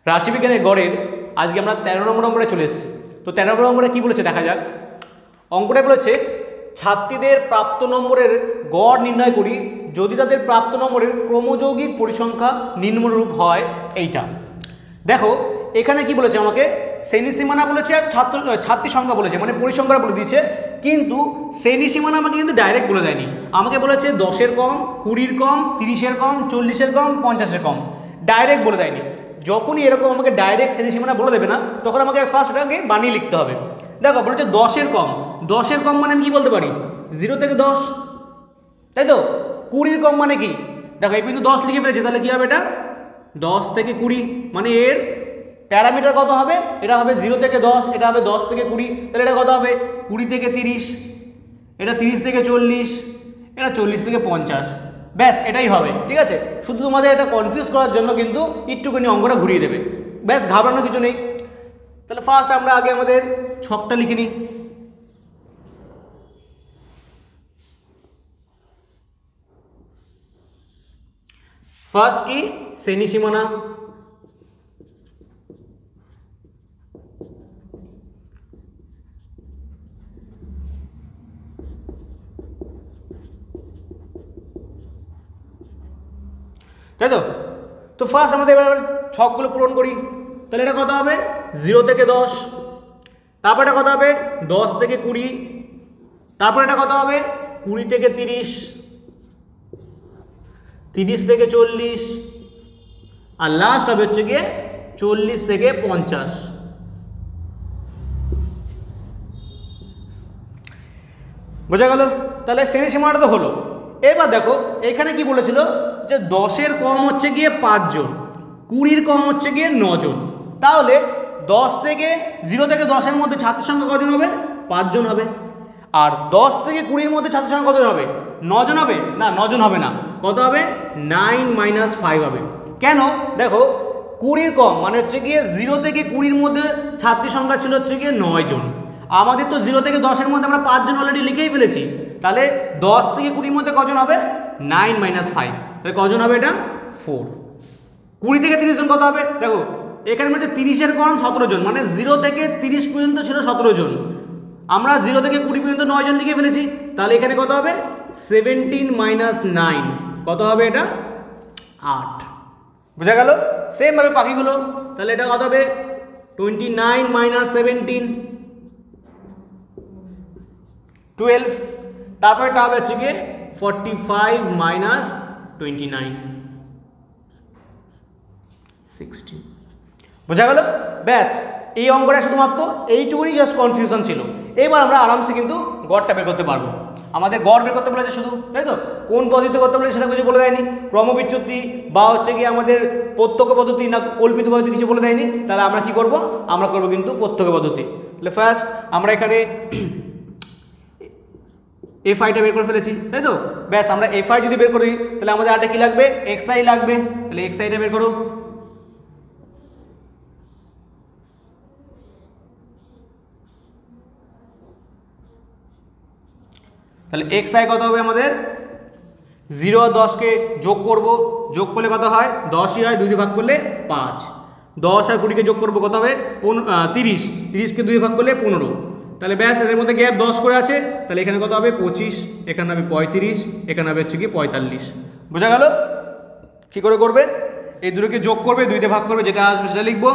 রাশিবিজ্ঞানের গড়ের আজকে আমরা 13 নম্বর অঙ্কটা চলে এসেছি। তো 13 নম্বর অঙ্কটা কী বলেছে দেখা যাক। অঙ্কটা বলেছে ছাত্রীদের প্রাপ্ত নম্বরের গড় নির্ণয় করি যদি তাদের প্রাপ্ত নম্বরের ক্রমযৌগিক পরিসংখ্যা নিম্নরূপ হয়। এইটা দেখো এখানে কি বলেছে, আমাকে শ্রেণী সীমানা বলেছে আর ছাত্রী সংখ্যা বলেছে, মানে পরিসংখ্যা বলে দিয়েছে, কিন্তু শ্রেণী সীমানা আমাকে কিন্তু ডাইরেক্ট বলে দেয়নি। আমাকে বলেছে 10-এর কম, 20-এর কম, 30-এর কম, 40-এর কম, 50-এর কম, ডাইরেক্ট বলে দেয়নি। যখনই এরকম আমাকে ডাইরেক্ট শ্রেণী সীমানা বলে দেবে না, তখন আমাকে ফার্স্ট ওটাকে বানিয়ে লিখতে হবে। দেখো বলেছে 10-এর কম, 10-এর কম মানে আমি কি বলতে পারি 0 থেকে 10, তাই তো। 20-এর কম মানে কি, দেখো এই কিন্তু 10 লিখে ফেলেছে, তাহলে কি হবে এটা 10 থেকে 20, মানে এর প্যারামিটার কত হবে, এটা হবে 0 থেকে 10, এটা হবে 10 থেকে 20, তাহলে এটা কত হবে 20 থেকে 30, এটা 30 থেকে 40, এটা 40 থেকে 50, ব্যাস এটাই হবে। ঠিক আছে, শুধু তোমাদের এটা কনফিউজ করার জন্য কিন্তু একটুখানি অঙ্কটা ঘুরিয়ে দেবে, ব্যাস ঘাবড়ানোর কিছু নেই। তাহলে ফার্স্ট আমরা আগে আমাদের ছকটা লিখে নিই। ফার্স্ট কি শ্রেণী সীমানা, তাই তো। তো ফার্স্ট আমাদের এবার ছকগুলো পূরণ করি। তাহলে এটা কত হবে 0 থেকে 10, তারপর এটা কত হবে 10 থেকে 20, তারপর এটা কত হবে 20 থেকে 30, 30 থেকে 40, আর লাস্ট হবে হচ্ছে গিয়ে 40 থেকে 50। বোঝা গেল? তাহলে শ্রেণী সীমানাটা তো হলো। এবার দেখো এখানে কি বলেছিল যে 10-এর কম হচ্ছে গিয়ে 5 জন, 20-এর কম হচ্ছে গিয়ে 9 জন। তাহলে 10 থেকে 0 থেকে 10-এর মধ্যে ছাত্রের সংখ্যা কজন হবে 5 জন হবে। আর 10 থেকে 20-এর মধ্যে ছাত্রের সংখ্যা কতজন হবে 9 জন হবে না, 9 জন হবে না, কত হবে 9 - 5 হবে। কেন দেখো 20-এর কম মানে হচ্ছে গিয়ে 0 থেকে 20-এর মধ্যে ছাত্রী সংখ্যা ছিল হচ্ছে গিয়ে 9 জন। আমাদের তো 0 থেকে 10-এর মধ্যে আমরা 5 জন অলরেডি লিখেই ফেলেছি। তাহলে 10 থেকে 20-এর মধ্যে কজন হবে 9 - 5, তাহলে কজন হবে এটা 4। 20 থেকে 30 জন কত হবে, দেখো এখানে হচ্ছে 30-এর কম 17 জন, মানে 0 থেকে 30 পর্যন্ত ছিল 17 জন, আমরা 0 থেকে 20 পর্যন্ত 9 জন লিখে ফেলেছি। তাহলে এখানে কত হবে 17 - 9, কত হবে এটা 8। বোঝা গেল? সেম ভাবে বাকিগুলো, তাহলে এটা কত হবে 29 - 17, 12, তারপর এটা হবে হচ্ছে গিয়ে 45 - 29, 16। বোঝা গেল? ব্যাস এই অঙ্কটা শুধুমাত্র এইটুকুনি জাস্ট কনফিউশন ছিল। এবার আমরা আরামসে কিন্তু গড়টা বের করতে পারবো। আমাদের গড় বের করতে বলেছে শুধু, তাই তো। কোন পদ্ধতিতে করতে বলেছে সেটা কিছু বলে দেয়নি, ক্রমবিচ্যুতি বা হচ্ছে গিয়ে আমাদের প্রত্যক্ষ পদ্ধতি না কল্পিত পদ্ধতি কিছু বলে দেয়নি। তাহলে আমরা কি করব, আমরা করব কিন্তু প্রত্যক্ষ পদ্ধতি। তাহলে ফার্স্ট আমরা এখানে fi-টা বের করে ফেলেছি, তাই তো। ব্যাস আমরা fi যদি বের করি তাহলে আমাদের আরেকটা কি লাগবে xi লাগবে। তাহলে xi-টা বের করো। তাহলে xi কত হবে আমাদের 0 আর 10-কে যোগ করব, যোগ করলে কত হয় 10ই হয়, 2 দিয়ে ভাগ করলে 5। 10 আর 20-কে যোগ করব কত হবে 30, 30-কে 2 দিয়ে ভাগ করলে 15। তাহলে ব্যাস এদের মধ্যে গ্যাপ 10 করে আছে, তাহলে এখানে কত হবে 25, এখানে হবে 35, এখানে হবে হচ্ছে কি 45। বোঝা গেল? কি করে করবে, এই দুটোকে যোগ করবে, 2 দিয়ে ভাগ করবে, যেটা আসবে সেটা লিখবো।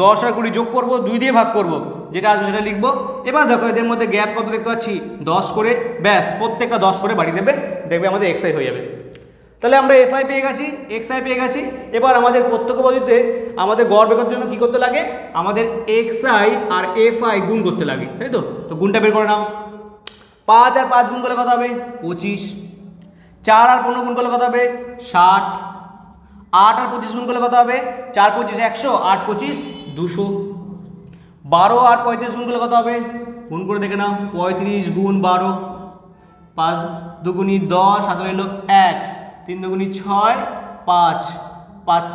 10 আর 20 যোগ করব, 2 দিয়ে ভাগ করব, যেটা আসবে সেটা লিখবো। এবার দেখো এদের মধ্যে গ্যাপ কত দেখতে পাচ্ছি 10 করে, ব্যাস প্রত্যেকটা 10 করে বাড়িয়ে দেবে, দেখবে আমাদের xi হয়ে যাবে। তাহলে আমরা fi পেয়ে গেছি, xi পেয়ে গেছি। এবার আমাদের প্রত্যক্ষ পদ্ধতিতে আমাদের গড় বের করার জন্য কি করতে লাগে, আমাদের xi আর fi গুণ করতে লাগে, তাই তো। তো গুণটা বের করে নাও। 5 আর 5 গুণ করলে কত হবে 25, 4 আর 15 গুণ করলে কত হবে 60, 8 আর 25 গুণ করলে কত হবে 4 × 25 100, 8 × 25 200, 12 আর 35 গুণ করলে কত হবে, গুণ করে দেখে নাও 35 গুণ 12, 5 দুগুণি 10, 7 হলো 1, 3 দুগুণি 6, 5, 5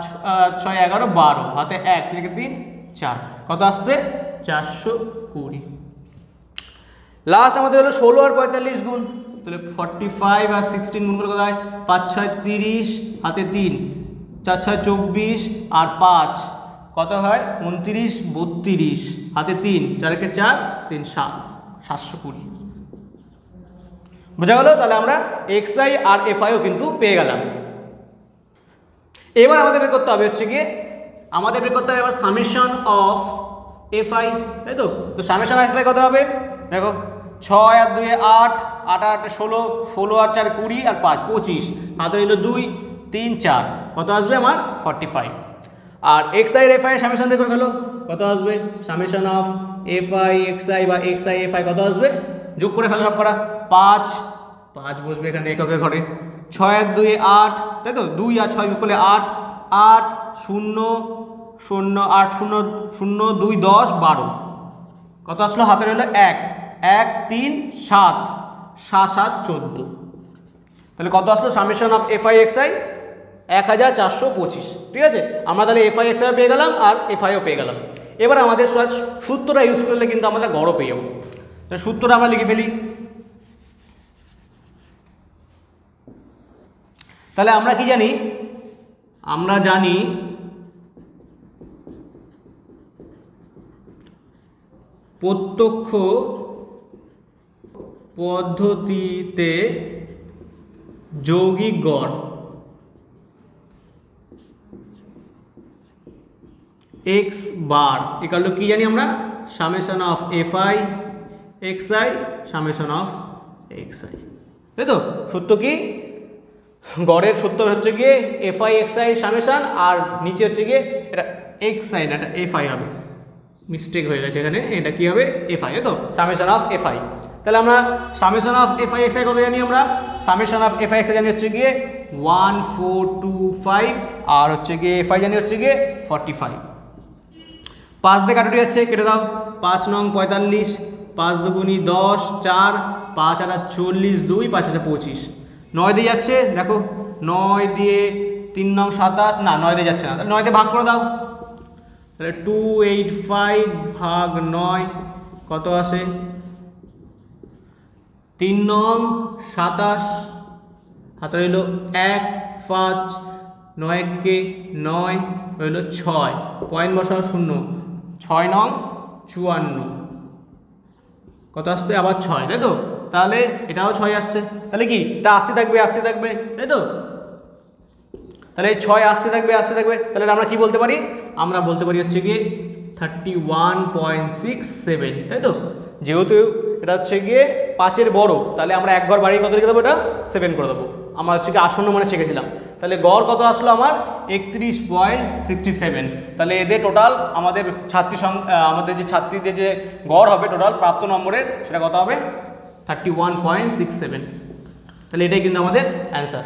6 11 12, হাতে 1, 3 3 4, কত আসছে 420। লাস্ট আমাদের হলো 16 আর 45 গুণ, তাহলে 45 আর 16 গুণ করলে কত হয় 5 6 30, হাতে 3, 4 6 24 আর 5 কত হয় 29 32 হাতে 3 4 কে 4 3 7 720 বোঝা গেল। তাহলে আমরা xi আর fiও কিন্তু পেয়ে গেলাম। এবার আমাদের বের করতে হবে হচ্ছে গিয়ে আমাদের বের করতে হবে এবার সামেশন অফ fi, তাই তো। তো সামেশন অফ fi কত হবে দেখো 6 আর 2 8 8 আর 8 16 16 আর 4 20 আর 5 25 হাতে নিল 2 3 4 কত আসবে আমার 45। আর xi এর fi এর সামেশন বের করে ফেলো কত আসবে সামেশন অফ fi xi বা xi fi কত আসবে যোগ করে ফেলো সব করা 5 5 বসবে এখানে এককের ঘরে 6 আর 2 8 তাই তো 2 আর 6 যোগ করলে 8 8 0 0 8 0 0 2 10 12 কত আসলো হাতে রইল 1 1 3 7 7 7 14। তাহলে কত আসলো সামেশন অফ fi xi 1425। ঠিক আছে, আমরা তাহলে fi xi পেয়ে গেলাম আর fiও পেয়ে গেলাম। এবার আমাদের সূত্রটা ইউজ করলে কিন্তু আমরা গড়ও পেয়ে যাবো। তাহলে সূত্রটা আমরা লিখে ফেলি। তাহলে আমরা কি জানি, আমরা জানি প্রত্যক্ষ পদ্ধতিতে যৌগিক গড় x বার ইকুয়াল টু কি জানি আমরা summation of fi xi summation of xi, তাই তো। সূত্র কি গড়ের সূত্র হচ্ছে গিয়ে fi xi সামেশন আর নিচে হচ্ছে গিয়ে এটা xi না এটা fi হবে, মিস্টেক হয়ে গেছে এখানে, এটা কি হবে fi, তাই তো সামেশন অফ fi। তাহলে আমরা সামেশন অফ fi xi কত জানি আমরা সামেশন অফ fi xi জানি হচ্ছে গিয়ে 1425 আর হচ্ছে গিয়ে fi জানি হচ্ছে গিয়ে 45। 5 দিয়ে কাটুটি যাচ্ছে কেটে দাও 5 নং 45 5 দুগুনি 10 4 5 আর 40 2 5 আছে 25 9 দিয়ে যাচ্ছে দেখো 9 দিয়ে 3 নং 27 না 9 দিয়ে যাচ্ছে না, তাহলে 9 দিয়ে ভাগ করে দাও তাহলে 285 ভাগ 9 কত আসে 3 নং 27 হাতে রইল 1 5 9 কে 9 রইল 6 পয়েন্ট বসাও 0 6 নং 54 কত আসছে আবার 6, তাই তো। তাহলে এটাও 6 আসছে, তাহলে কি এটা 80 থাকবে 80 থাকবে, তাই তো। তাহলে 6 80 থাকবে 80 থাকবে, তাহলে আমরা কি বলতে পারি, আমরা বলতে পারি হচ্ছে গিয়ে 31.67, তাই তো। যেহেতু এটা হচ্ছে গিয়ে 5-এর বড়, তাহলে আমরা এক ঘর বাড়িয়ে কত লিখে দেবো, এটা 7 করে দেবো। আমরা হচ্ছে গিয়ে আসন্ন মানে শিখেছিলাম। তাহলে গড় কত আসলো আমার 31.67। তাহলে এদের টোটাল আমাদের আমাদের যে ছাত্রীদের যে গড় হবে টোটাল প্রাপ্ত নম্বরের সেটা কত হবে 31.67। তাহলে এটাই কিন্তু আমাদের অ্যান্সার।